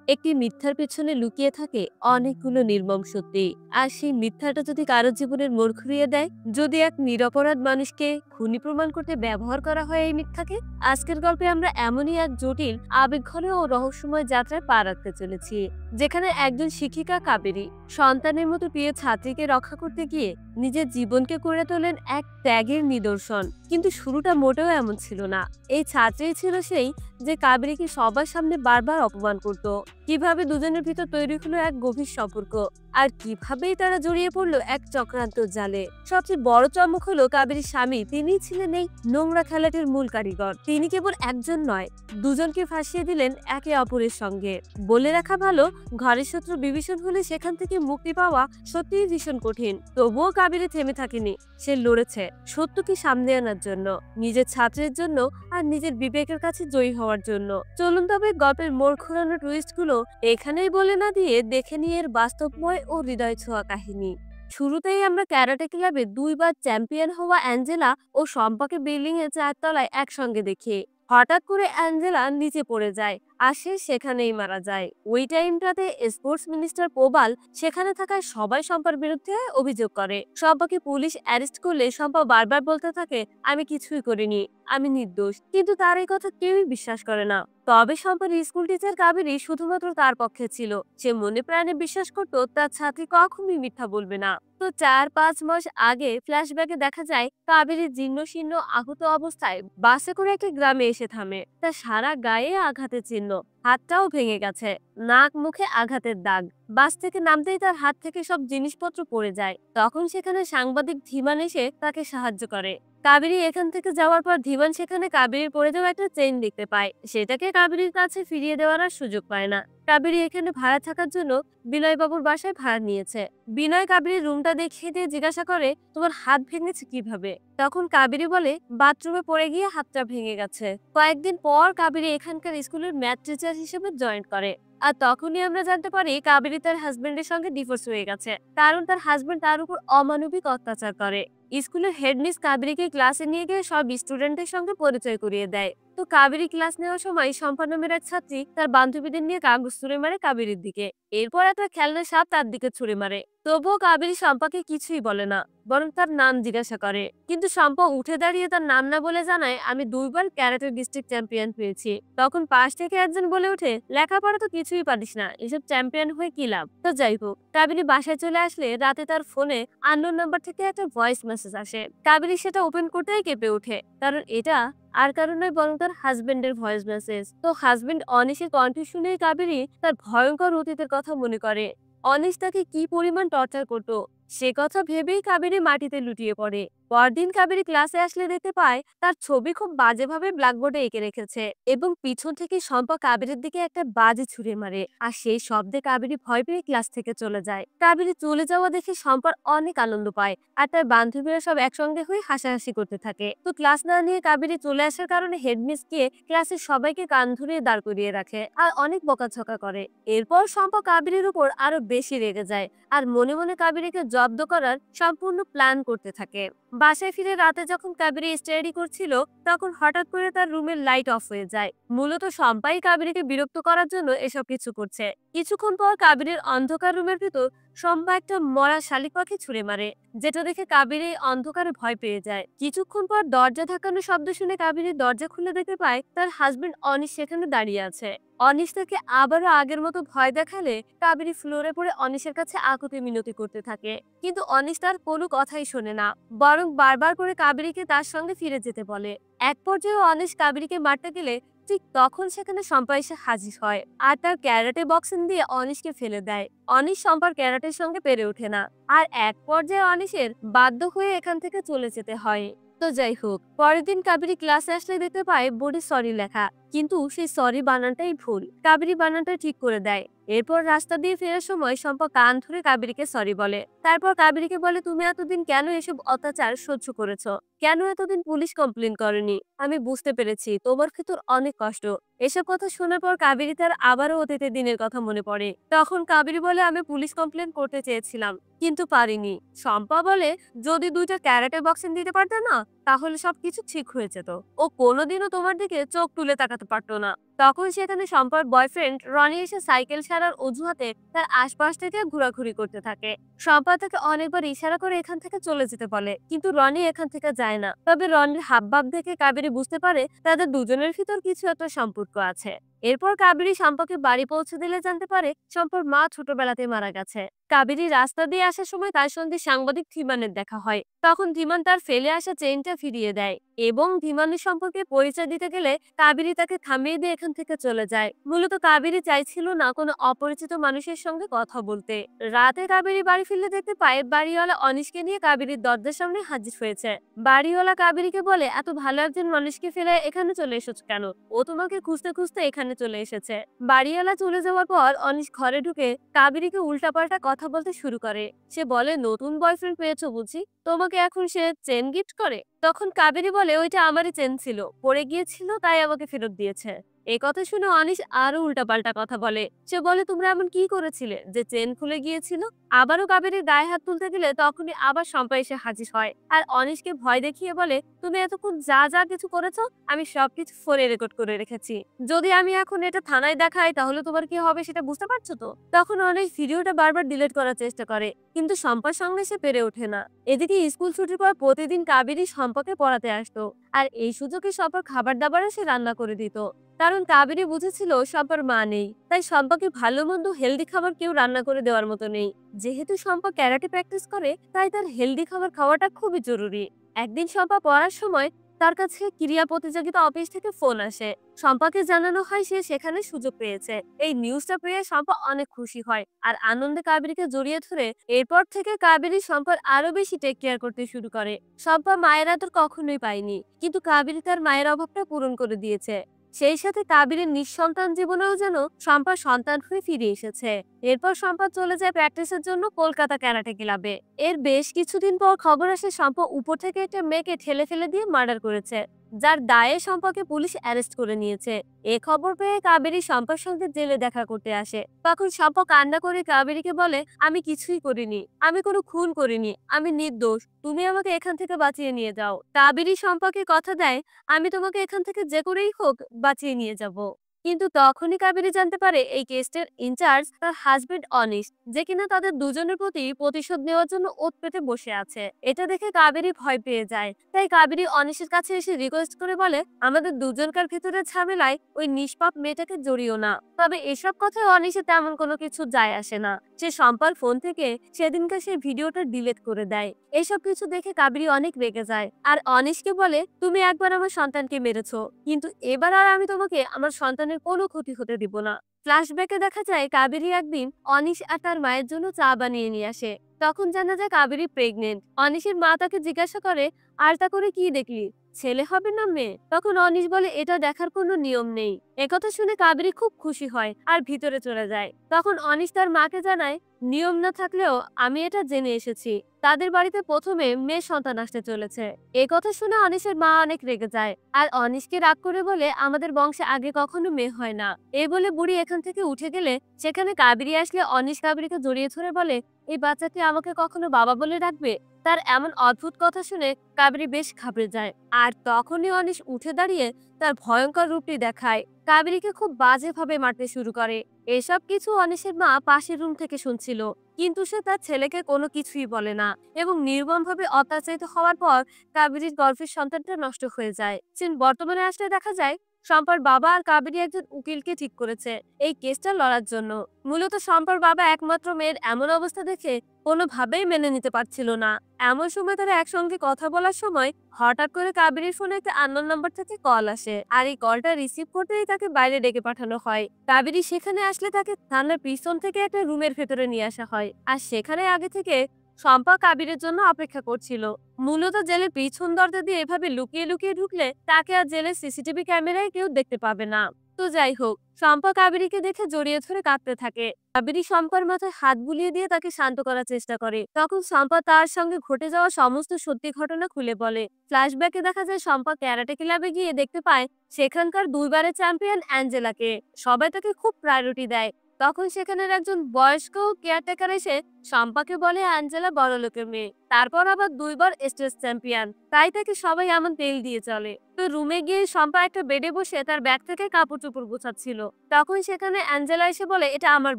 একটি মিথ্যার পেছনে লুকিয়ে থাকে অনেকগুলো নির্মম সত্যি। আর সেই মিথ্যাটা যদি কারো জীবনের মোড় ঘুরিয়ে দেয়, যদি এক নিরপরাধ মানুষকে খুনি প্রমাণ করতে ব্যবহার করা হয় এই মিথ্যাকে। আজকের গল্পে আমরা এমনই এক জটিল, আবেগঘন ও রহস্যময় যাত্রায় পা রাখতে চলেছি, যেখানে একজন শিক্ষিকা কাবেরী সন্তানের মতো প্রিয় ছাত্রীকে রক্ষা করতে গিয়ে নিজের জীবনকে করে তোলেন এক ত্যাগের নিদর্শন। কিন্তু শুরুটা মোটেও এমন ছিল না। এই ছাত্রী ছিল সেই যে কাবেরীকে সবার সামনে বারবার অপমান করত। কিভাবে দুজনের ভিতর তৈরি হলো এক গভীর সম্পর্ক, আর কিভাবেই তারা জড়িয়ে পড়লো এক চক্রান্ত জালে। সবচেয়ে বড় চমক হলো কাবেরীর স্বামী, তিনিই ছিলেন এই নোংরা খেলাটির মূল কারিগর। তিনি কেবল একজন নয়, দুজনকে ফাঁসিয়ে দিলেন একে অপরের সঙ্গে। বলে রাখা ভালো, ঘরের শত্রু বিভীষণ হলে সেখান থেকে মুক্তি পাওয়া সত্যিই ভীষণ কঠিন। তবুও কাবেরী থেমে থাকেনি। সে লড়েছে সত্যকে সামনে আনার জন্য, নিজের ছাত্রের জন্য, আর নিজের বিবেকের কাছে জয়ী হওয়ার জন্য। চলুন তবে গল্পের মোড় ঘোরানো টুইস্ট গুলো এখানেই বলে না দিয়ে দেখে নিয়ে এর বাস্তবময় ও হৃদয় ছোঁয়া কাহিনী। শুরুতেই আমরা ক্যারাটে ক্লাবে দুইবার চ্যাম্পিয়ন হওয়া অ্যাঞ্জেলা ও শম্পাকে বিল্ডিং এর 4 তলায় একসঙ্গে দেখি। হঠাৎ করে অ্যাঞ্জেলা নিচে পড়ে যায়, আর সে সেখানেই মারা যায়। ওই টাইমটাতে স্পোর্টস মিনিস্টার পোবাল সেখানে থাকায় সবাই শম্পার বিরুদ্ধে অভিযোগ করে। শম্পাকে পুলিশ অ্যারেস্ট করলে শম্পা বারবার বলতে থাকে, আমি কিছুই করিনি, আমি নির্দোষ। কিন্তু তার এই কথা কেউই বিশ্বাস করে না। তবে শম্পার স্কুল টিচার কাবেরী শুধুমাত্র তার পক্ষে ছিল। সে মনে প্রাণে বিশ্বাস করত তার ছাত্রী কখনোই মিথ্যা বলবে না। তো 4-5 মাস আগে ফ্ল্যাশব্যাকে দেখা যায় কাবেরী জীর্ণ শীর্ণ আহত অবস্থায় বাসে করে একটা গ্রামে এসে থামে। তার সারা গায়ে আঘাতের চিহ্ন, হাতটাও ভেঙে গেছে, নাক মুখে আঘাতের দাগ। বাস থেকে নামতেই তার হাত থেকে সব জিনিসপত্র পড়ে যায়। তখন সেখানে সাংবাদিক ধীমান এসে তাকে সাহায্য করে। কাবেরী এখান থেকে যাওয়ার পর ধীমান সেখানে কাবেরীর পড়ে যাওয়া একটা চেইন দেখতে পায়। সেটাকে কাবেরীর কাছে ফিরিয়ে দেওয়ার আর সুযোগ পায় না। কাবেরী এখানে ভাড়া থাকার জন্য বিনয় বাবুর বাসায় ভাড়া নিয়েছে। বিনয় কাবেরীর রুমটা দেখিয়ে দিয়ে জিজ্ঞাসা করে, তোমার হাত ভেঙেছে কিভাবে? তখন কাবেরী বলে, বাথরুমে পড়ে গিয়ে হাতটা ভেঙে গেছে। কয়েকদিন পর কাবেরী এখানকার স্কুলের ম্যাথ টিচার হিসেবে জয়েন করে। আর তখনই আমরা জানতে পারি কাবেরী তার হাজবেন্ডের সঙ্গে ডিভোর্স হয়ে গেছে, কারণ তার হাজবেন্ড তার উপর অমানবিক অত্যাচার করে। স্কুলের হেডমিস কাবেরীকে ক্লাসে নিয়ে গিয়ে সব স্টুডেন্টের সঙ্গে পরিচয় করিয়ে দেয়। তো কাবেরী ক্লাস নেওয়ার সময় শম্পা নামের এক ছাত্রী তার বান্ধবীদের নিয়ে কাগজ ছুঁড়ে মারে কাবেরীর দিকে। এরপর একটা খেলনা সাপ তার দিকে ছুঁড়ে মারে। তবুও কাবেরী শম্পাকে কিছুই বলে না, বরং তার নাম জিজ্ঞাসা করে। কিন্তু শম্পা উঠে দাঁড়িয়ে তার নাম না বলে জানায়, আমি 2বার ক্যারাটে ডিস্ট্রিক্ট চ্যাম্পিয়ন হয়েছি। তখন পাশ থেকে একজন বলে ওঠে, লেখাপড়া তো কিছুই পারিস না, এসব চ্যাম্পিয়ন হয়ে কি লাভ? তো যাই হোক, কাবেরী বাসায় চলে আসলে রাতে তার ফোনে আননোন নাম্বার থেকে একটা ভয়েস মেসেজ আসে। কাবেরী সেটা ওপেন করতেই কেঁপে ওঠে, কারণ এটা আর কারণ নয় বরং তার হাজবেন্ডের ভয়েস মেসেজ। তো হাজবেন্ড অনিশের কণ্ঠ শুনে কাবেরী তার ভয়ঙ্কর অতীতের কথা মনে করে। অনিশ তাকে কি পরিমাণ টর্চার করতো সে কথা ভেবেই কাবেরী মাটিতে লুটিয়ে পড়ে। পরদিন কাবেরী ক্লাসে আসলে দেখতে পায় তার ছবি খুব বাজেভাবে ব্ল্যাকবোর্ডে এঁকে রেখেছে, এবং পিছন থেকে শম্পা কাবেরীর দিকে একটা বাজে ছুঁড়ে মারে। আর সেই শব্দে কাবেরী ভয় পেয়ে ক্লাস থেকে চলে যায়। কাবেরী চলে যাওয়া দেখে শম্পার অনেক আনন্দ পায়, আর তার বান্ধবীরা সব একসঙ্গে হয়ে হাসাহাসি করতে থাকে। তো ক্লাস না নিয়ে কাবেরী চলে আসার কারণে হেডমিস গিয়ে ক্লাসের সবাইকে কান ধরিয়ে দাঁড় করিয়ে রাখে আর অনেক বকাঝকা করে। এরপর শম্পা কাবেরীর উপর আরো বেশি রেগে যায়, আর মনে মনে কাবেরীকে জব্দ করার সম্পূর্ণ প্ল্যান করতে থাকে। বাসায় ফিরে রাতে যখন কাবেরী স্টাডি করছিল, তখন হঠাৎ করে তার রুমের লাইট অফ হয়ে যায়। মূলত শম্পাই কাবেরীকে বিরক্ত করার জন্য এসব কিছু করছে। কিছুক্ষণ পর কাবেরীর অন্ধকার রুমের ভিতর শম্পা একটা মরা শালিক পাখি ছুঁড়ে মারে, যেটা দেখে কাবেরী অন্ধকারে ভয় পেয়ে যায়। কিছুক্ষণ পর দরজা ধাক্কানোর শব্দ শুনে কাবেরী দরজা খুলে দেখতে পায় তার হাজবেন্ড অনিশ সেখানে দাঁড়িয়ে আছে। অনিশ তাকে আবারও আগের মতো ভয় দেখালে কাবেরী ফ্লোরে পড়ে অনিশের কাছে আকুতি মিনতি করতে থাকে। কিন্তু অনিশ তার কোনো কথাই শোনে না, বরং বারবার করে কাবেরীকে তার সঙ্গে ফিরে যেতে বলে। এক পর্যায়ে অনিশ কাবেরীকে মারতে গেলে ঠিক তখন সেখানে শম্পা এসে হাজির হয়, আর তার ক্যারাটে বক্সিং দিয়ে অনিশকে ফেলে দেয়। অনিশ শম্পার ক্যারাটের সঙ্গে পেরে ওঠে না, আর এক পর্যায়ে অনিশের বাধ্য হয়ে এখান থেকে চলে যেতে হয়। তো যাই হোক, পরের দিন কাবেরী ক্লাসে আসলে দেখতে পায় বোর্ডে সরি লেখা, কিন্তু সেই সরি বানানটাই ভুল। কাবেরী বানানটা ঠিক করে দেয়। এরপর রাস্তা দিয়ে ফেরার সময় শম্পা কান ধরে কাবেরীকে সরি বলে। তারপর কাবেরীকে বলে, তুমি এতদিন কেন এসব অত্যাচার সহ্য করেছো? কেন এতদিন পুলিশ কমপ্লেন করনি? আমি বুঝতে পেরেছি তোমার ভেতর অনেক কষ্ট। এসব কথা শোনার পর কাবেরী তার আবারও অতীতের দিনের কথা মনে পড়ে। তখন কাবেরী বলে, আমি পুলিশ কমপ্লেন করতে চেয়েছিলাম, কিন্তু পারিনি। শম্পা বলে, যদি 2টা ক্যারাটে বক্সিং দিতে পারতে না, তাহলে সবকিছু ঠিক হয়ে যেত। ও কোনোদিনও তোমার দিকে চোখ তুলে তাকাতে পারতো না। তখন সেখানে শম্পার বয়ফ্রেন্ড রনি এসে সাইকেল সারার অজুহাতে তার আশপাশ থেকে ঘোরাঘুরি করতে থাকে। শম্পা তাকে অনেকবার ইশারা করে এখান থেকে চলে যেতে বলে, কিন্তু রনি এখান থেকে যায় না। তবে রনির হাবভাব দেখে কাবেরী বুঝতে পারে তাদের দুজনের ভিতর কিছু একটা সম্পর্ক আছে। এরপর কাবেরী শম্পাকে বাড়ি পৌঁছে দিলে জানতে পারে শম্পার মা ছোটবেলাতে মারা গেছে। কাবেরী রাস্তা দিয়ে আসার সময় তার সঙ্গে সাংবাদিক ধীমানের দেখা হয়। তখন ধীমান তার ফেলে আসা চেইনটা ফিরিয়ে দেয় এবং ধীমানের সম্পর্কে পরিচয় দিতে গেলে কাবেরী তাকে থামিয়ে দিয়ে এখান থেকে চলে যায়। মূলত কাবেরী চাইছিল না কোনো অপরিচিত মানুষের সঙ্গে কথা বলতে। রাতে কাবেরী বাড়ি ফিরলে দেখতে পায় বাড়িওয়ালা অনিশকে নিয়ে কাবেরীর দরজার সামনে হাজির হয়েছে। বাড়িওয়ালা কাবেরীকে বলে, এত ভালো একজন মানুষকে ফেলে এখানে চলে এসেছো কেন? ও তোমাকে খুঁজতে খুঁজতে এখানে চলে এসেছে। বাড়িওয়ালা চলে যাওয়ার পর অনিশ ঘরে ঢুকে কাবেরীকে উল্টাপাল্টা কথা বলতে শুরু করে। সে বলে, নতুন বয়ফ্রেন্ড পেয়েছো বুঝি? তোমাকে এখন সে চেন গিফট করে? তখন কাবেরী বলে, ওইটা আমারই চেন ছিল, পড়ে গিয়েছিল তাই আমাকে ফেরত দিয়েছে। এই কথা শুনে অনিশ আরো উল্টাপাল্টা কথা বলে। সে বলে, তোমরা এমন কি করেছিলে যে চেন খুলে গিয়েছিল? আবারও কাবেরীর গায়ে হাত তুলতে গেলে তখনই আবার শম্পা এসে হাজির হয় আর অনিশকে ভয় দেখিয়ে বলে, তুমি এতক্ষণ যা যা কিছু করেছো আমি সবকিছু ফোনে রেকর্ড করে রেখেছি। যদি আমি এখন এটা থানায় দেখাই তাহলে তোমার কি হবে সেটা বুঝতে পারছো তো? তখন অনিশ ভিডিওটা বারবার ডিলিট করার চেষ্টা করে, কিন্তু শম্পার সঙ্গে সে পেরে ওঠে না। এদিকে স্কুল ছুটির পর প্রতিদিন কাবেরী শম্পাকে পড়াতে আসতো আর এই সুযোগে শম্পার খাবার দাবারও সে রান্না করে দিত। কারণ কাবেরী বুঝেছিল শম্পার মা নেই, তাই শম্পাকে ভালো মন্দ হেলদি খাবার কেউ রান্না করে দেওয়ার মতো নেই। যেহেতু শম্পা ক্যারাটে প্র্যাকটিস করে তাই তার হেলদি খাবার খাওয়াটা খুবই জরুরি। একদিন শম্পা পড়ার সময় তার কাছে ক্রীড়া প্রতিযোগিতা অফিস থেকে ফোন আসে। শম্পাকে জানানো হয় সে সেখানে সুযোগ পেয়েছে। এই নিউজটা পেয়ে শম্পা অনেক খুশি হয় আর আনন্দে কাবেরীকে জড়িয়ে ধরে। এরপর থেকে কাবেরী শম্পার আরো বেশি টেক কেয়ার করতে শুরু করে। শম্পা মায়ের আদর কখনোই পায়নি, কিন্তু কাবেরী তার মায়ের অভাবটা পূরণ করে দিয়েছে। সেই সাথে কাবেরীর নিঃসন্তান জীবনেও যেন শম্পা সন্তান হয়ে ফিরে এসেছে। এরপর শম্পা চলে যায় প্র্যাকটিসের জন্য কলকাতা ক্যারাটে ক্লাবে। এর বেশ কিছুদিন পর খবর আসে শম্পা উপর থেকে একটা মেয়েকে ঠেলে ফেলে দিয়ে মার্ডার করেছে, যার দায়ে শম্পাকে পুলিশ অ্যারেস্ট করে নিয়েছে। এ খবর পেয়ে কাবেরী শম্পার সঙ্গে জেলে দেখা করতে আসে। তখন শম্পা কান্না করে কাবেরীকে বলে, আমি কিছুই করিনি, আমি কোনো খুন করিনি, আমি নির্দোষ, তুমি আমাকে এখান থেকে বাঁচিয়ে নিয়ে যাও। কাবেরী শম্পাকে কথা দেয়, আমি তোমাকে এখান থেকে যে করেই হোক বাঁচিয়ে নিয়ে যাব। কিন্তু তখনই কাবেরী জানতে পারে এই কেসটার ইনচার্জ তার হাজবেন্ড অনিশ, যে কিনা তাদের দুজনের প্রতি প্রতিশোধ নেওয়ার জন্য ওত পেতে বসে আছে। এটা দেখে কাবেরী ভয় পেয়ে যায়। তাই কাবেরী অনিশের কাছে এসে রিকোয়েস্ট করে বলে, আমাদের দুজনকার ভিতরে ঝামেলায় ওই নিষ্পাপ মেয়েটাকে জড়িও না। তবে এসব কথায় অনিশে তেমন কোনো কিছু যায় আসে না। সে শম্পার ফোন থেকে সেদিনকার সেই ভিডিওটা ডিলিট করে দেয়। এইসব কিছু দেখে কাবেরী অনেক রেগে যায় আর অনিশকে বলে, তুমি একবার আমার সন্তানকে মেরেছো, কিন্তু এবার আর আমি তোমাকে আমার সন্তানের কোনো ক্ষতি হতে দিব না। ফ্ল্যাশব্যাকে দেখা যায় কাবেরী একদিন অনিশ আর তার মায়ের জন্য চা বানিয়ে নিয়ে আসে। তখন জানা যায় কাবেরী প্রেগনেন্ট। অনিশের মা তাকে জিজ্ঞাসা করে, আর তা করে কি দেখলি, ছেলে হবে না মেয়ে? তখন অনিশ বলে, এটা দেখার কোনো নিয়ম নেই। একথা শুনে কাবেরী খুব খুশি হয় আর ভিতরে চলে যায়। তখন অনিশ তার মাকে জানায়, নিয়ম না থাকলেও আমি এটা জেনে এসেছি, তাদের বাড়িতে প্রথমে মেয়ে সন্তান আসতে চলেছে। এই কথা শুনে অনিশের মা অনেক রেগে যায় আর অনিশকে রাগ করে বলে, আমাদের বংশে আগে কখনো মেয়ে হয় না। এই বলে বুড়ি এখান থেকে উঠে গেলে সেখানে কাবেরী আসলে অনিশ কাবেরীকে জড়িয়ে ধরে বলে, এই বাচ্চাটি আমাকে কখনো বাবা বলে ডাকবে? তার এমন অদ্ভুত কথা শুনে কাবেরী বেশ ঘাবড়ে যায় আর তখনই অনিশ উঠে দাঁড়িয়ে তার ভয়ঙ্কর রূপটি দেখায়। কাবেরীকে খুব বাজেভাবে মারতে শুরু করে। এসব কিছু অনিশের মা পাশের রুম থেকে শুনছিল, কিন্তু সে তার ছেলেকে কোনো কিছুই বলে না এবং নির্মমভাবে অত্যাচারিত হওয়ার পর কাবেরীর গর্ভের সন্তানটা নষ্ট হয়ে যায়। বর্তমানে আসলে দেখা যায় শম্পার বাবা আর কাবেরী একজন উকিলকে ঠিক করেছে এই কেসটা লড়ার জন্য। মূলত শম্পার বাবা একমাত্র মেয়ের এমন অবস্থা দেখে কোনোভাবেই মেনে নিতে পারছিল না। এমন সময় তারা একসঙ্গে কথা বলার সময় হঠাৎ করে কাবেরীর ফোনে একটা আননোন নাম্বার থেকে কল আসে আর এই কলটা রিসিভ করতেই তাকে বাইরে ডেকে পাঠানো হয়। কাবেরী সেখানে আসলে তাকে থানার পিছন থেকে একটা রুমের ভেতরে নিয়ে আসা হয় আর সেখানে আগে থেকে শম্পা কাবেরীর জন্য অপেক্ষা করছিল। মূলত জেলের পিছন দরজা দিয়ে এভাবে লুকিয়ে লুকিয়ে ঢুকলে তাকে আর জেলের সিসিটিভি ক্যামেরায় কেউ দেখতে পাবে না। তো যাই হোক, শম্পা কাবেরীকে দেখে জড়িয়ে ধরে কাঁদতে থাকে। কাবেরী শম্পার মাথায় হাত বুলিয়ে দিয়ে তাকে শান্ত করার চেষ্টা করে। তখন শম্পা তার সঙ্গে ঘটে যাওয়া সমস্ত সত্যি ঘটনা খুলে বলে। ফ্ল্যাশব্যাকে দেখা যায় শম্পা ক্যারাটে ক্লাবে গিয়ে দেখতে পায় সেখানকার দুইবারের চ্যাম্পিয়ন অ্যাঞ্জেলাকে। সবাই তাকে খুব প্রায়োরিটি দেয়, তখন সেখানের একজন বয়স্ক কেয়ারটেকার এসে শম্পাকে বলে অ্যাঞ্জেলা বড়লোকের মেয়ে, তারপর আবার 2 বার স্টেট চ্যাম্পিয়ন, তাই তাকে সবাই এমন তেল দিয়ে চলে। তো রুমে গিয়ে শম্পা একটা বেডে বসে তার ব্যাগ থেকে কাপড় চোপড় গোছাচ্ছিল। তখন সেখানে অ্যাঞ্জেলা এসে বলে, এটা আমার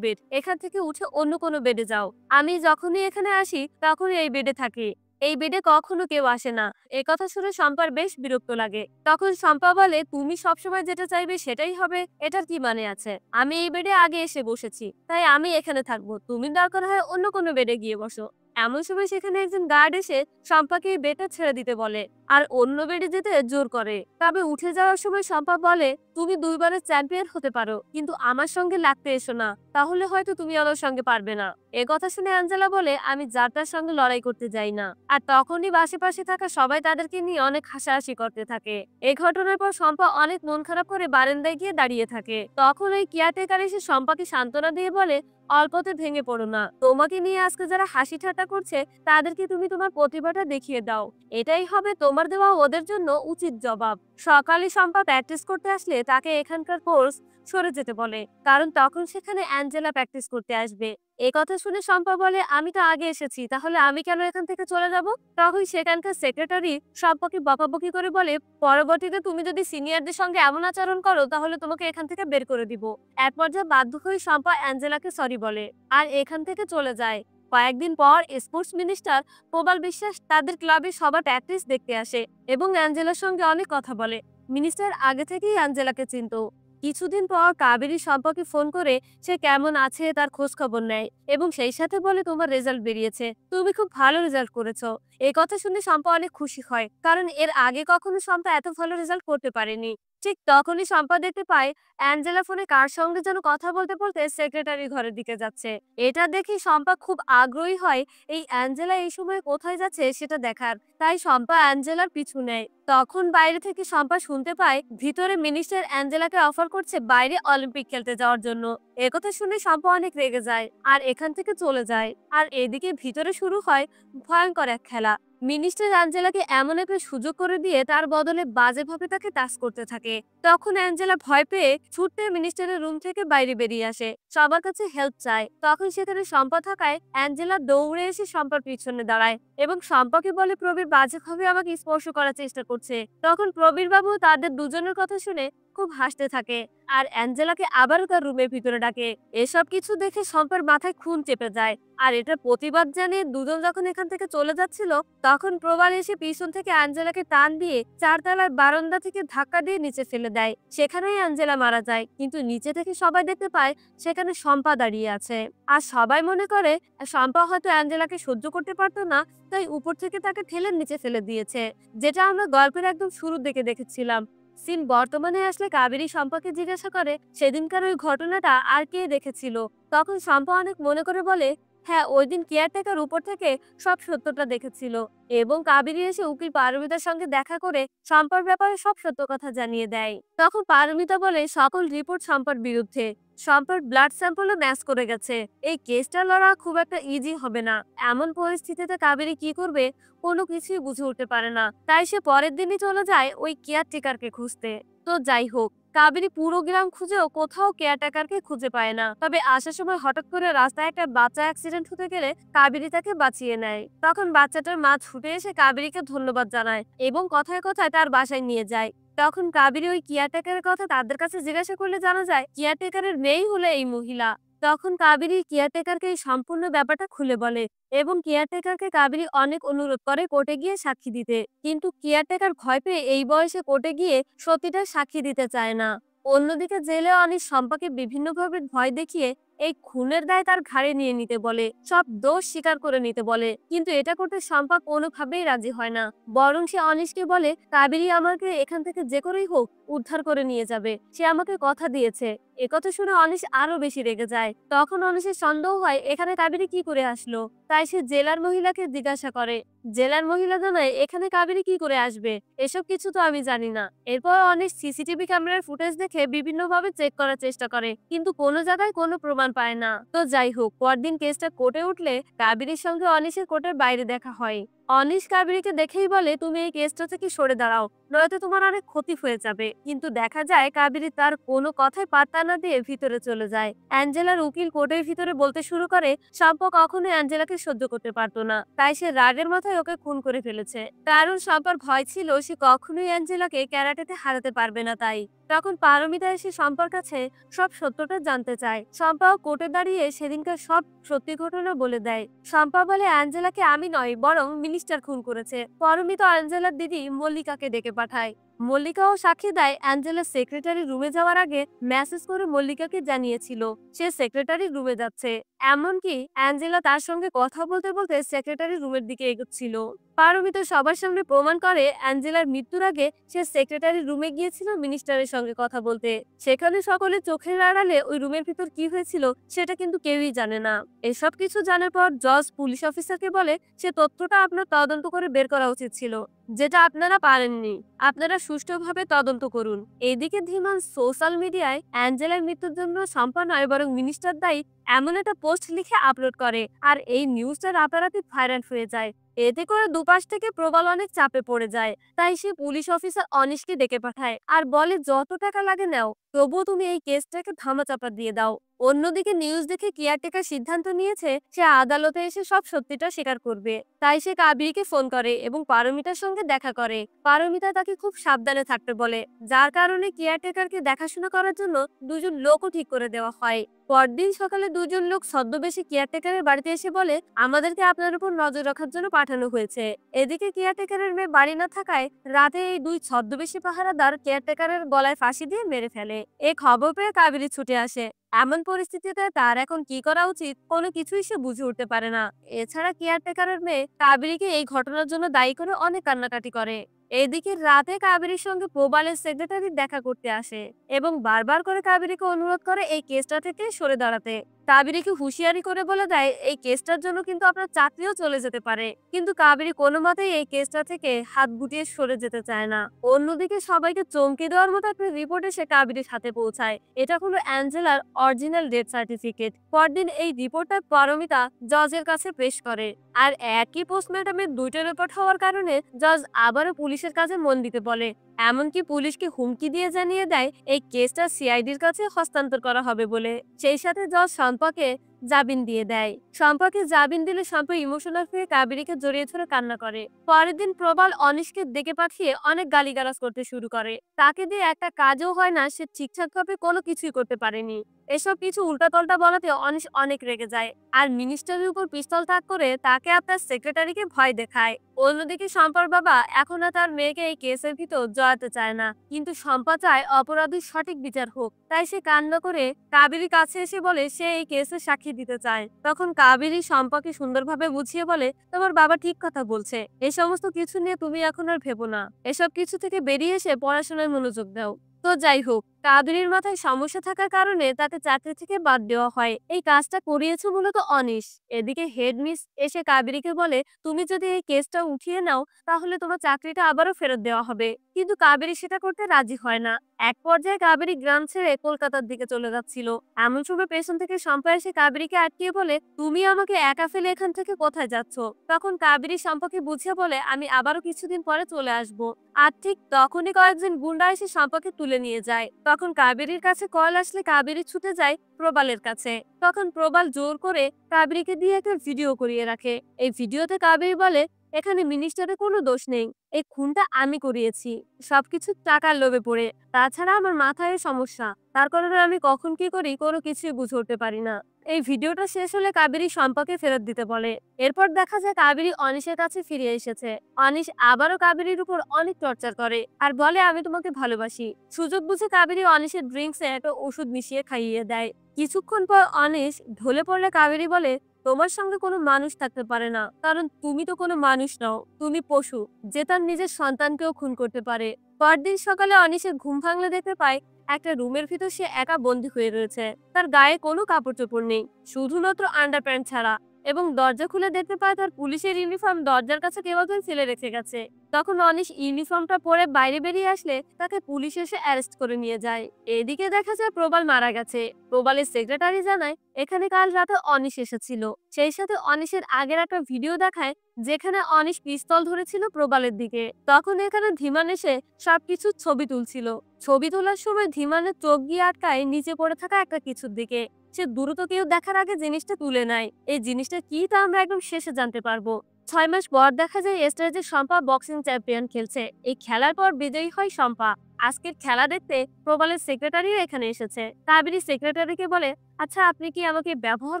বেড, এখান থেকে উঠে অন্য কোনো বেডে যাও। আমি যখনই এখানে আসি তখনই এই বেডে থাকি, এই বেডে কখনো কেউ আসে না। এ কথা শুনে শম্পার বেশ বিরক্ত লাগে। তখন শম্পা বলে, তুমি সবসময় যেটা চাইবে সেটাই হবে, এটার কি মানে আছে? আমি এই বেডে আগে এসে বসেছি, তাই আমি এখানে থাকবো, তুমি দরকার হয় অন্য কোনো বেডে গিয়ে বসো। এমন সময় সেখানে একজন গার্ড এসে শম্পাকে বেডটা ছেড়ে দিতে বলে আর অন্য বেডে যেতে জোর করে। তবে উঠে যাওয়ার সময় শম্পা বলে, তুমি 2 বারের চ্যাম্পিয়ন হতে পারো, কিন্তু আমার সঙ্গে লাগতে এসো না, তাহলে হয়তো তুমি আমার সঙ্গে পারবে না। এ কথা শুনে অ্যাঞ্জেলা বলে, আমি যার তার সঙ্গে লড়াই করতে যাই না। আর তখনই আশেপাশে থাকা সবাই তাদেরকে নিয়ে অনেক হাসাহাসি করতে থাকে। এই ঘটনার পর শম্পা অনেক মন খারাপ করে বারান্দায় গিয়ে দাঁড়িয়ে থাকে। তখন ওই কেয়ারটেকার এসে শম্পাকে সান্ত্বনা দিয়ে বলে, অল্পতে ভেঙে পড়ো না, তোমাকে নিয়ে আজকে যারা হাসি ঠাট্টা করছে তাদেরকে তুমি তোমার প্রতিভাটা দেখিয়ে দাও, এটাই হবে তোমার দেওয়া ওদের জন্য উচিত জবাব। সকালে শম্পা প্র্যাকটিস করতে আসলে তাকে এখানকার কোর্স সরে যেতে বলে, কারণ তখন সেখানে অ্যাঞ্জেলা প্র্যাকটিস করতে আসবে। এই কথা শুনে শম্পা বলে, আমি তো আগে এসেছি, তাহলে আমি কেন এখান থেকে চলে যাব? তখন সেখানকার সেক্রেটারি শম্পাকে বকাবকি করে বলে, পরবর্তীতে তুমি যদি সিনিয়রদের সঙ্গে এমন আচরণ করো তাহলে তোমাকে এখান থেকে বের করে দিব। এক পর্যায়ে বাধ্য হয়ে শম্পা অ্যাঞ্জেলাকে সরি বলে আর এখান থেকে চলে যায়। কয়েকদিন পর স্পোর্টস মিনিস্টার প্রবাল বিশ্বাস তাদের ক্লাবে সবার প্র্যাকটিস দেখতে আসে এবং অ্যাঞ্জেলার সঙ্গে অনেক কথা বলে। মিনিস্টার আগে থেকেই অ্যাঞ্জেলাকে চিনত। কিছুদিন পর কাবেরী শম্পাকে ফোন করে সে কেমন আছে তার খোঁজ খবর নেয় এবং সেই সাথে বলে, তোমার রেজাল্ট বেরিয়েছে, তুমি খুব ভালো রেজাল্ট করেছো। এই কথা শুনে শম্পা অনেক খুশি হয়, কারণ এর আগে কখনো শম্পা এত ভালো রেজাল্ট করতে পারেনি। ঠিক তখনই শম্পা দেখতে পায় অ্যাঞ্জেলা ফোনে কার সঙ্গে যেন কথা বলতে বলতে সেক্রেটারি ঘরের দিকে যাচ্ছে। এটা দেখে শম্পা খুব আগ্রহী হয় এই অ্যাঞ্জেলা এই সময় কোথায় যাচ্ছে সেটা দেখার, তাই শম্পা অ্যাঞ্জেলার পিছু নেয়। তখন বাইরে থেকে শম্পা শুনতে পায় ভিতরে মিনিস্টার অ্যাঞ্জেলাকে অফার করছে বাইরে অলিম্পিক খেলতে যাওয়ার জন্য। একথা শুনে শম্পা অনেক রেগে যায় আর এখান থেকে চলে যায়। আর এদিকে ভিতরে শুরু হয় ভয়ঙ্কর এক খেলা। মিনিস্টার অ্যাঞ্জেলাকে এমন একটা সুযোগ করে দিয়ে তার বদলে বাজেভাবে তাকে টাচ করতে থাকে। তখন অ্যাঞ্জেলা ভয় পেয়ে ছুটতে মিনিস্টারের রুম থেকে বাইরে বেরিয়ে আসে, সবার কাছে হেল্প চায়। তখন সেখানে শম্পা থাকায় অ্যাঞ্জেলা দৌড়ে এসে শম্পার পিছনে দাঁড়ায় এবং শম্পাকে বলে, প্রবীর বাজেভাবে আমাকে স্পর্শ করার চেষ্টা করছে। তখন প্রবীর বাবু তাদের দুজনের কথা শুনে খুব হাসতে থাকে আর অ্যাঞ্জেলাকে আবারও তার রুমের ভিতরে ডাকে। এসব কিছু দেখে শম্পার মাথায় খুন চেপে যায়। আর এটা প্রতিবাদ জানিয়ে দুজন যখন এখান থেকে চলে যাচ্ছিল তখন প্রবাল এসে পিছন থেকে অ্যাঞ্জেলাকে টান দিয়ে 4 তলার বারান্দা থেকে ধাক্কা দিয়ে নিচে ফেলে দেয়। সেখানেই অ্যাঞ্জেলা মারা যায়, কিন্তু নিচে থেকে সবাই দেখতে পায় সেখানে শম্পা দাঁড়িয়ে আছে। আর সবাই মনে করে শম্পা হয়তো অ্যাঞ্জেলাকে সহ্য করতে পারতো না, তাই উপর থেকে তাকে ঠেলে নিচে ফেলে দিয়েছে, যেটা আমরা গল্পের একদম শুরুর দিকে দেখেছিলাম। সিন বর্তমানে আসলে কাবেরী শম্পাকে জিজ্ঞাসা করে সেদিনকার ওই ঘটনাটা আর কে দেখেছিল। তখন শম্পা অনেক মনে করে বলে, হ্যাঁ, ওই দিন কেয়ারটেকার উপর থেকে সব সত্যটা দেখেছিল এবং কাবেরী এসে উকিল পারমিতার সঙ্গে দেখা করে শম্পার ব্যাপারে সব সত্য কথা জানিয়ে দেয়। তখন পারমিতা বলে, সকল রিপোর্ট শম্পার বিরুদ্ধে, শম্পার ব্লাড স্যাম্পলও ম্যাচ করে গেছে, এই কেসটা লড়া খুব একটা ইজি হবে না। এমন পরিস্থিতিতে কাবেরী কি করবে কোনো কিছুই বুঝে উঠতে পারে না, তাই সে পরের দিনই চলে যায় ওই কেয়ারটেকারকে খুঁজতে। তো যাই হোক, কাবেরী পুরো গ্রাম খুঁজেও কোথাও কেয়ারটেকারকে খুঁজে পায় না। তবে আসার সময় হঠাৎ করে রাস্তায় একটা বাচ্চা অ্যাক্সিডেন্ট হতে গেলে কাবেরী তাকে বাঁচিয়ে নেয়। তখন বাচ্চাটার মা ছুটে এসে কাবেরীকে ধন্যবাদ জানায় এবং কথায় কথায় তার বাসায় নিয়ে যায়। তখন কাবেরী ওই কেয়ারটেকারের কথা তাদের কাছে জিজ্ঞাসা করলে জানা যায় কেয়ারটেকারের মেয়েই হলো এই মহিলা। তখন কাবেরী কেয়ারটেকারকে এই সম্পূর্ণ ব্যাপারটা খুলে বলে এবং কেয়ারটেকারকে কাবেরী অনেক অনুরোধ করে কোর্টে গিয়ে সাক্ষী দিতে, কিন্তু কেয়ারটেকার ভয় পেয়ে এই বয়সে কোর্টে গিয়ে সত্যিটা সাক্ষী দিতে চায় না। অন্যদিকে জেলে অনিশ শম্পাকে বিভিন্নভাবে ভয় দেখিয়ে এই খুনের দায় তার ঘাড়ে নিয়ে নিতে বলে, সব দোষ স্বীকার করে নিতে বলে, কিন্তু এটা করতে শম্পা কোনোভাবেই রাজি হয় না। বরং সে অনিশকে বলে, কাবেরী আমাকে এখান থেকে যে করেই হোক উদ্ধার করে নিয়ে যাবে, সে আমাকে কথা দিয়েছে। একথা শুনে অনিশ আরো বেশি রেগে যায়। তখন অনিশের সন্দেহ হয় এখানে কাবেরী কি করে আসলো, তাই সে জেলার মহিলাকে জিজ্ঞাসা করে। জেলার মহিলা জানায়, এখানে কাবেরী কি করে আসবে, এসব কিছু তো আমি জানি না। এরপর অনেক সিসিটিভি ক্যামেরার ফুটেজ দেখে বিভিন্নভাবে চেক করার চেষ্টা করে, কিন্তু কোনো জায়গায় কোনো প্রমাণ পায় না। তো যাই হোক, পরদিন কেসটা কোর্টে উঠলে কাবেরীর সঙ্গে অনিশের কোর্টের বাইরে দেখা হয়। অনিশ কাবেরীকে দেখেই বলে, তুমি এই কেসটা থেকে সরে দাঁড়াও, নয়তো তোমার অনেক ক্ষতি হয়ে যাবে। কিন্তু দেখা যায় কাবেরী তার কোনো কথায় পাত্তা না দিয়ে ভিতরে চলে যায়। অ্যাঞ্জেলার উকিল কোর্টের ভিতরে বলতে শুরু করে শম্পা কখনোই অ্যাঞ্জেলাকে সহ্য করতে পারতো না, তাই সে রাগের মাথায় ওকে খুন করে ফেলেছে। কারণ শম্পার ভয় ছিল সে কখনোই অ্যাঞ্জেলাকে ক্যারাটেতে হারাতে পারবে না। তাই তখন পারমিতা এসে শম্পার কাছে সব সত্যটা জানতে চায়। শম্পাও কোর্টে দাঁড়িয়ে সেদিনকার সব সত্যি ঘটনা বলে দেয়। শম্পা বলে, অ্যাঞ্জেলাকে আমি নয় বরং মিনিস্টার খুন করেছে। পারমিতা অ্যাঞ্জেলার দিদি মল্লিকাকে ডেকে পাঠায়। মল্লিকাও সাক্ষী দেয় অ্যাঞ্জেলার সেক্রেটারি রুমে যাওয়ার আগে মেসেজ করে মল্লিকাকে জানিয়েছিল সে সেক্রেটারি রুমে যাচ্ছে। এমনকি অ্যাঞ্জেলা তার সঙ্গে কথা বলতে বলতে সেক্রেটারি রুমের দিকে এগোচ্ছিল। পারমিতা সবার সামনে প্রমাণ করে অ্যাঞ্জেলার মৃত্যুর আগে সে সেক্রেটারি রুমে গিয়েছিল মিনিস্টারের সঙ্গে কথা বলতে। সেখানে সকলে চোখের আড়ালে ওই রুমের ভিতর কি হয়েছিল সেটা কিন্তু কেউই জানে না। এসব কিছু জানার পর জজ পুলিশ অফিসারকে বলে সে তথ্যটা আপনার তদন্ত করে বের করা উচিত ছিল, যেটা আপনারা পারেননি। আপনারা সুষ্ঠুভাবে তদন্ত করুন। এদিকে ধীমান সোশ্যাল মিডিয়ায় অ্যাঞ্জেলার মৃত্যুর জন্য শম্পা নয় বরং মিনিস্টার দায়ী এমন একটা পোস্ট লিখে আপলোড করে, আর এই নিউজটা রাতারাতি ভাইরাল হয়ে যায়। এতে করে দুপাশ থেকে প্রবল অনেক চাপে পড়ে যায়। তাই সে পুলিশ অফিসার অনিশকে ডেকে পাঠায় আর বলে, যত টাকা লাগে নাও, তবুও তুমি এই কেসটাকে ধামাচাপা দিয়ে দাও। অন্যদিকে নিউজ দেখে কেয়ারটেকার সিদ্ধান্ত নিয়েছে সে আদালতে এসে সব সত্যিটা স্বীকার করবে। তাই সে কাবেরীকে ফোন করে এবং পারমিতার সঙ্গে দেখা করে। পারমিতা তাকে খুব সাবধানে থাকতে বলে, যার কারণে কেয়ারটেকারকে দেখাশোনা করার জন্য দুজন লোকও ঠিক করে দেওয়া হয়। পরদিন সকালে দুজন লোক ছদ্মবেশে কেয়ারটেকারের বাড়িতে এসে বলে, আমাদেরকে আপনার উপর নজর রাখার জন্য পাঠানো হয়েছে। এদিকে কেয়ারটেকারের মেয়ে বাড়ি না থাকায় রাতে এই দুই ছদ্মবেশী পাহারাদার কেয়ারটেকারের গলায় ফাঁসি দিয়ে মেরে ফেলে। এই খবর পেয়ে কাবেরী ছুটে আসে। এমন পরিস্থিতিতে তার এখন কি করা উচিত কোনো কিছুই সে বুঝে উঠতে পারে না। এছাড়া কেয়ারটেকারের মেয়ে কাবেরীকে এই ঘটনার জন্য দায়ী করে অনেক কান্নাকাটি করে। এদিকে রাতে কাবেরীর সঙ্গে প্রবালের সেক্রেটারি দেখা করতে আসে এবং বারবার করে কাবেরীকে অনুরোধ করে এই কেসটা থেকে সরে দাঁড়াতে। কাবেরীকে হুঁশিয়ারি করে বলে দেয় এই কেসটার জন্য কিন্তু আপনার চাকরিও চলে যেতে পারে। কিন্তু কাবেরী কোনো মতেই এই কেসটা থেকে হাত গুটিয়ে সরে যেতে চায় না। অন্যদিকে সবাইকে চমকে দেওয়ার মতো একটা রিপোর্ট এসে কাবেরীর হাতে পৌঁছায়। এটা হলো অ্যাঞ্জেলার অরিজিনাল ডেথ সার্টিফিকেট। পরদিন এই রিপোর্টটা পারমিতা জজের কাছে পেশ করে। আর একই পোস্টমর্টমের দুইটা রিপোর্ট হওয়ার কারণে জজ আবারও পুলিশের কাছে মন দিতে বলে। এমনকি পুলিশকে হুমকি দিয়ে জানিয়ে দেয় এই কেসটা সিআইডির কাছে হস্তান্তর করা হবে বলে। সেই সাথে জজ শম্পাকে জামিন দিয়ে দেয়। শম্পাকে জামিন দিলে শম্পা ইমোশনাল হয়ে কাবেরীকে জড়িয়ে ধরে কান্না করে। পরের দিন প্রবাল অনিশকে ডেকে পাঠিয়ে অনেক গালিগালাজ করতে শুরু করে। তাকে দিয়ে একটা কাজও হয় না, সে ঠিকঠাক ভাবে কোনো কিছুই করতে পারেনি। এসব কিছু উল্টাপাল্টা বলাতে অনিশ অনেক রেগে যায় আর মিনিস্টারের উপর পিস্তল তাক করে তাকে আপনার সেক্রেটারিকে ভয় দেখায়। অন্যদিকে শম্পার বাবা এখন আর তার মেয়েকে এই কেসের ভিতর জড়াতে চায় না, কিন্তু শম্পা চায় অপরাধীর সঠিক বিচার হোক। তাই সে কান্না করে কাবেরীর কাছে এসে বলে সে এই কেসে সাক্ষী দিতে চায়। তখন কাবেরী শম্পাকে সুন্দরভাবে বুঝিয়ে বলে, তোমার বাবা ঠিক কথা বলছে, এই সমস্ত কিছু নিয়ে তুমি এখন আর ভেবো না, এসব কিছু থেকে বেরিয়ে এসে পড়াশোনায় মনোযোগ দাও। তো যাই হোক, কাবেরীর মাথায় সমস্যা থাকার কারণে তাকে চাকরি থেকে বাদ দেওয়া হয়। এই কাজটা করিয়েছে মূলত অনিশ। এদিকে হেডমিস এসে কাবেরীকে বলে, তুমি যদি এই কেসটা উঠিয়ে নাও তাহলে তোমার চাকরিটা আবারও ফেরত দেওয়া হবে। কিন্তু কাবেরী সেটা করতে রাজি হয় না। এক পর্যায়ে কাবেরী গ্রাম ছেড়ে কলকাতার দিকে চলে যাচ্ছিল। এমন সময় পেছন থেকে শম্পা এসে কাবেরীকে আটকিয়ে বলে, তুমি আমাকে একা ফেলে এখান থেকে কোথায় যাচ্ছ? তখন কাবেরী শম্পাকে বুঝিয়ে বলে, আমি আবারও কিছুদিন পরে চলে আসবো। আর ঠিক তখনই কয়েকজন গুন্ডা এসে শম্পাকে তুলে নিয়ে যায়। তখন কাবেরীর কাছে কল আসলে কাবেরী ছুটে যায় প্রবালের কাছে। তখন প্রবাল জোর করে কাবেরীকে দিয়ে একটা ভিডিও করিয়ে রাখে। এই ভিডিওতে কাবেরী বলে, এখানে মিনিস্টারের কোনো দোষ নেই, এই খুনটা আমি করিয়েছি, সবকিছু টাকার লোভে পড়ে। তাছাড়া আমার মাথায় সমস্যা, তার কারণে আমি কখন কি করি কোনো কিছুই বুঝে উঠতে পারি না। এই ভিডিওটা শেষ হলে কাবেরী শম্পাকে ফেরত দিতে বলে। এরপর দেখা যায় কাবেরী অনিশের কাছে ফিরে এসেছে। অনিশ আবারও কাবেরীর উপর অনেক টর্চার করে আর বলে, আমি তোমাকে ভালোবাসি। সুযোগ বুঝে কাবেরী অনিশের ড্রিঙ্কসে একটা ওষুধ মিশিয়ে খাইয়ে দেয়। কিছুক্ষণ পর অনিশ ঢলে পড়লে কাবেরী বলে, তোমার সঙ্গে কোনো মানুষ থাকতে পারে না, কারণ তুমি তো কোনো মানুষ নও, তুমি পশু যে তার নিজের সন্তানকেও খুন করতে পারে। পরদিন সকালে অনিশের ঘুম ভাঙলে দেখতে পায় একটা রুমের ভিতর সে একা বন্দী হয়ে রয়েছে। তার গায়ে কোনো কাপড় চোপড় নেই, শুধুমাত্র আন্ডারপ্যান্ট ছাড়া। এবং দরজা খুলে দেখতে পায় তার পুলিশের ইউনিফর্ম দরজার কাছে কেউ একজন ফেলে রেখে গেছে। তখন অনিশ ইউনিফর্মটা পরে বাইরে বেরিয়ে আসলে তাকে পুলিশ এসে অ্যারেস্ট করে নিয়ে যায়। এদিকে দেখা যায় প্রবাল মারা গেছে। প্রবালের সেক্রেটারি জানায় এখানে কাল রাতে অনিশ এসেছিল। সেই সাথে অনিশের আগের একটা ভিডিও দেখায় যেখানে অনিশ পিস্তল ধরেছিল প্রবালের দিকে। তখন এখানে ধীমান এসে সবকিছু ছবি তুলছিল। ছবি তোলার সময় ধীমানের চোখ গিয়ে আটকায় নিচে পড়ে থাকা একটা কিছুর দিকে। সে দ্রুত কেউ দেখার আগে জিনিসটা তুলে নেয়। এই জিনিসটা কি তা আমরা একদম শেষে জানতে পারবো। 6 মাস পর দেখা যায় স্টেজে শম্পা বক্সিং চ্যাম্পিয়ন খেলছে। এই খেলার পর বিজয়ী হয় শম্পা। আজকের খেলা দেখতে প্রবালের সেক্রেটারিও এখানে এসেছে। কাবেরী সেক্রেটারিকে বলে, আচ্ছা আপনি কি আমাকে ব্যবহার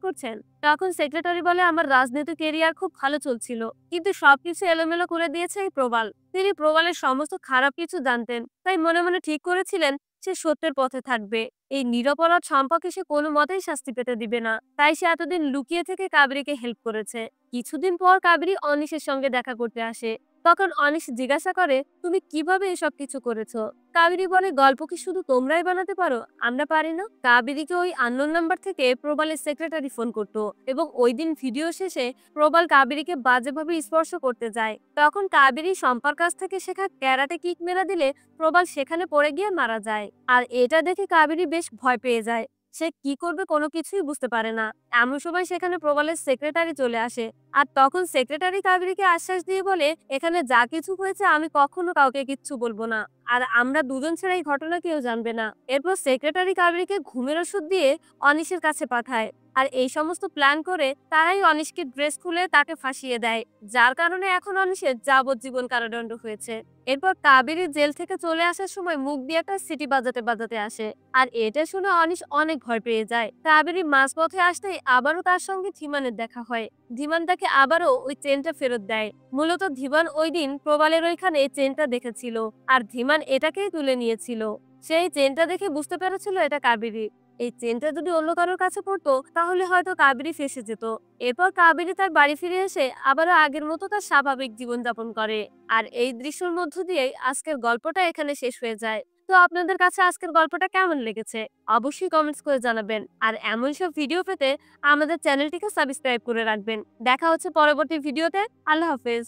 করছেন? তখন সেক্রেটারি বলে, আমার রাজনৈতিক কেরিয়ার খুব ভালো চলছিল, কিন্তু সবকিছু এলোমেলো করে দিয়েছে এই প্রবাল। তিনি প্রবালের সমস্ত খারাপ কিছু জানতেন, তাই মনে মনে ঠিক করেছিলেন সে সত্যের পথে থাকবে। এই নিরপরাধ সম্পর্কে সে কোনো মতেই শাস্তি পেতে দিবে না। তাই সে এতদিন লুকিয়ে থেকে কাবেরীকে হেল্প করেছে। কিছুদিন পর কাবেরী অনিশের সঙ্গে দেখা করতে আসে। তখন অনিশ জিজ্ঞাসা করে, তুমি কিভাবে এসব কিছু করেছো? কাবেরী বলে, গল্প কি শুধু তোমরাই বানাতে পারো, আমরা পারি না? কাবেরীকে ওই আননোন নাম্বার থেকে প্রবালের সেক্রেটারি ফোন করতো এবং ওই দিন ভিডিও শেষে প্রবাল কাবেরীকে বাজেভাবে স্পর্শ করতে যায়। তখন কাবেরী শম্পার কাছ থেকে শেখা ক্যারাটে কিক মেরা দিলে প্রবাল সেখানে পড়ে গিয়ে মারা যায়। আর এটা দেখে কাবেরী বেশ ভয় পেয়ে যায়। সে কি করবে কোনো কিছুই বুঝতে পারে না। এমন সময় সেখানে প্রবালের সেক্রেটারি চলে আসে। আর তখন সেক্রেটারি কাবেরীকে আশ্বাস দিয়ে বলে, এখানে যা কিছু হয়েছে আমি কখনো কাউকে কিচ্ছু বলবো না, আর আমরা দুজন ছাড়া এই ঘটনা কেউ জানবে না। এরপর সেক্রেটারি কাবেরীকে ঘুমের ওষুধ দিয়ে অনিশের কাছে পাঠায়। আর এই সমস্ত প্ল্যান করে তারাই অনিশকে ড্রেস খুলে তাকে ফাঁসিয়ে দেয়, যার কারণে এখন অনিশের যাবজ্জীবন কারাদণ্ড হয়েছে। এরপর কাবেরী জেল থেকে চলে আসার সময় মুখ দিয়ে একটা সিটি বাজাতে বাজাতে আসে। আর এটা শুনে অনিশ অনেক ভয় পেয়ে যায়। কাবেরী মাঝপথে আসতেই আবারও তার সঙ্গে ধীমানের দেখা হয়। ধীমান তাকে আবারও ওই চেনটা ফেরত দেয়। মূলত ধীমান ওই দিন প্রবালের ওইখানে চেনটা দেখেছিল, আর ধীমান এটাকেই তুলে নিয়েছিল। সেই চেনটা দেখে বুঝতে পেরেছিল এটা কাবেরী। এই চেনটা যদি অন্য কারোর কাছে পড়তো তাহলে হয়তো কাবেরী ফেঁসে যেত। এরপর কাবেরী তার বাড়ি ফিরে এসে আবারও আগের মতো তার স্বাভাবিক জীবনযাপন করে। আর এই দৃশ্যের মধ্য দিয়েই আজকের গল্পটা এখানে শেষ হয়ে যায়। তো আপনাদের কাছে আজকের গল্পটা কেমন লেগেছে অবশ্যই কমেন্টস করে জানাবেন। আর এমন সব ভিডিও পেতে আমাদের চ্যানেলটিকে সাবস্ক্রাইব করে রাখবেন। দেখা হচ্ছে পরবর্তী ভিডিওতে। আল্লাহ হাফেজ।